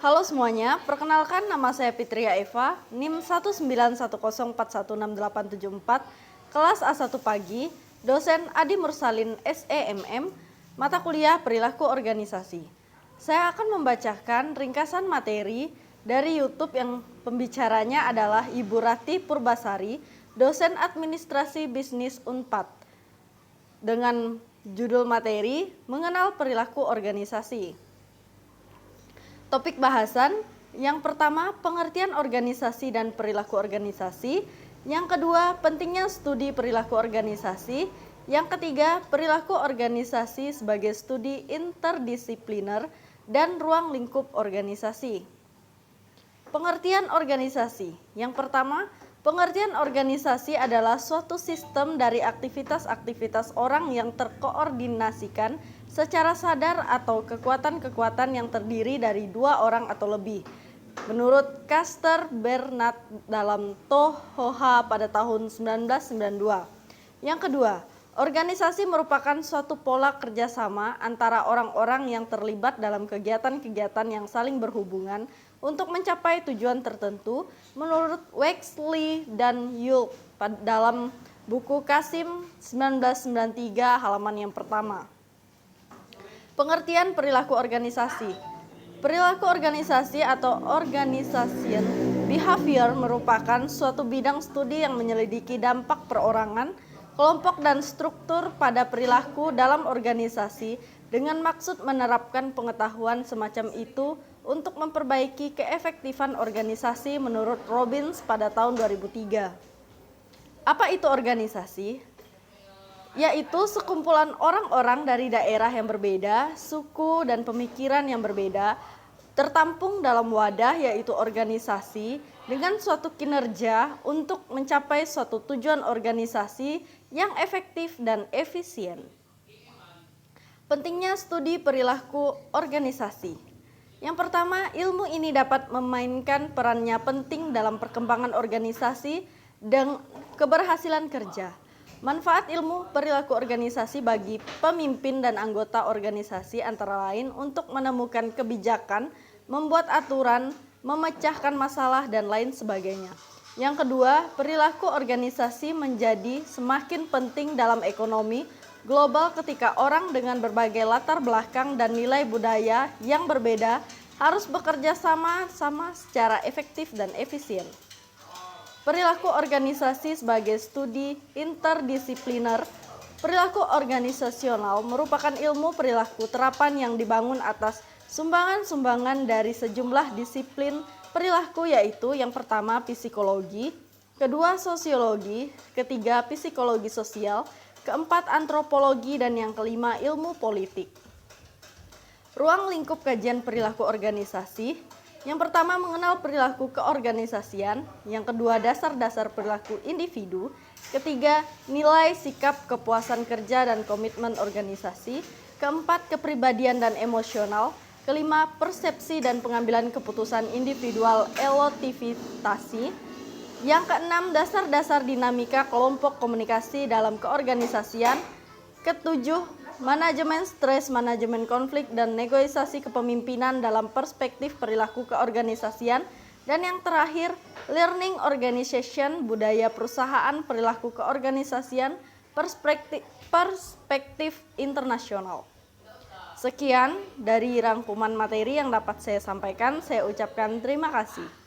Halo semuanya, perkenalkan nama saya Fitria Eva, NIM 19104168874, kelas A1 pagi, dosen Adi Mursalin SEMM, mata kuliah Perilaku Organisasi. Saya akan membacakan ringkasan materi dari YouTube yang pembicaranya adalah Ibu Rati Purbasari, dosen Administrasi Bisnis Unpad, dengan judul materi Mengenal Perilaku Organisasi. Topik bahasan yang pertama, pengertian organisasi dan perilaku organisasi. Yang kedua, pentingnya studi perilaku organisasi. Yang ketiga, perilaku organisasi sebagai studi interdisipliner dan ruang lingkup organisasi. Pengertian organisasi. Yang pertama, pengertian organisasi adalah suatu sistem dari aktivitas-aktivitas orang yang terkoordinasikan secara sadar atau kekuatan-kekuatan yang terdiri dari dua orang atau lebih. Menurut Caster Bernard dalam Tohoha pada tahun 1992. Yang kedua, organisasi merupakan suatu pola kerjasama antara orang-orang yang terlibat dalam kegiatan-kegiatan yang saling berhubungan untuk mencapai tujuan tertentu menurut Wexley dan Yule dalam buku Kasim 1993 halaman yang pertama. Pengertian perilaku organisasi. Perilaku organisasi atau organization behavior merupakan suatu bidang studi yang menyelidiki dampak perorangan, kelompok dan struktur pada perilaku dalam organisasi dengan maksud menerapkan pengetahuan semacam itu untuk memperbaiki keefektifan organisasi menurut Robbins pada tahun 2003. Apa itu organisasi? Yaitu sekumpulan orang-orang dari daerah yang berbeda, suku dan pemikiran yang berbeda, tertampung dalam wadah yaitu organisasi dengan suatu kinerja untuk mencapai suatu tujuan organisasi yang efektif dan efisien. Pentingnya studi perilaku organisasi. Yang pertama, ilmu ini dapat memainkan perannya penting dalam perkembangan organisasi dan keberhasilan kerja. Manfaat ilmu perilaku organisasi bagi pemimpin dan anggota organisasi antara lain untuk menemukan kebijakan, membuat aturan, memecahkan masalah, dan lain sebagainya. Yang kedua, perilaku organisasi menjadi semakin penting dalam ekonomi global ketika orang dengan berbagai latar belakang dan nilai budaya yang berbeda harus bekerja sama-sama secara efektif dan efisien. Perilaku organisasi sebagai studi interdisipliner. Perilaku organisasional merupakan ilmu perilaku terapan yang dibangun atas sumbangan-sumbangan dari sejumlah disiplin perilaku, yaitu yang pertama psikologi, kedua sosiologi, ketiga psikologi sosial, keempat antropologi, dan yang kelima ilmu politik. Ruang lingkup kajian perilaku organisasi. Yang pertama, mengenal perilaku keorganisasian. Yang kedua, dasar-dasar perilaku individu. Ketiga, nilai, sikap, kepuasan kerja, dan komitmen organisasi. Keempat, kepribadian dan emosional. Kelima, persepsi dan pengambilan keputusan individual elotivitasi. Yang keenam, dasar-dasar dinamika kelompok komunikasi dalam keorganisasian. Ketujuh, manajemen stres, manajemen konflik, dan negosiasi kepemimpinan dalam perspektif perilaku keorganisasian. Dan yang terakhir, learning organization, budaya perusahaan, perilaku keorganisasian, perspektif internasional. Sekian dari rangkuman materi yang dapat saya sampaikan. Saya ucapkan terima kasih.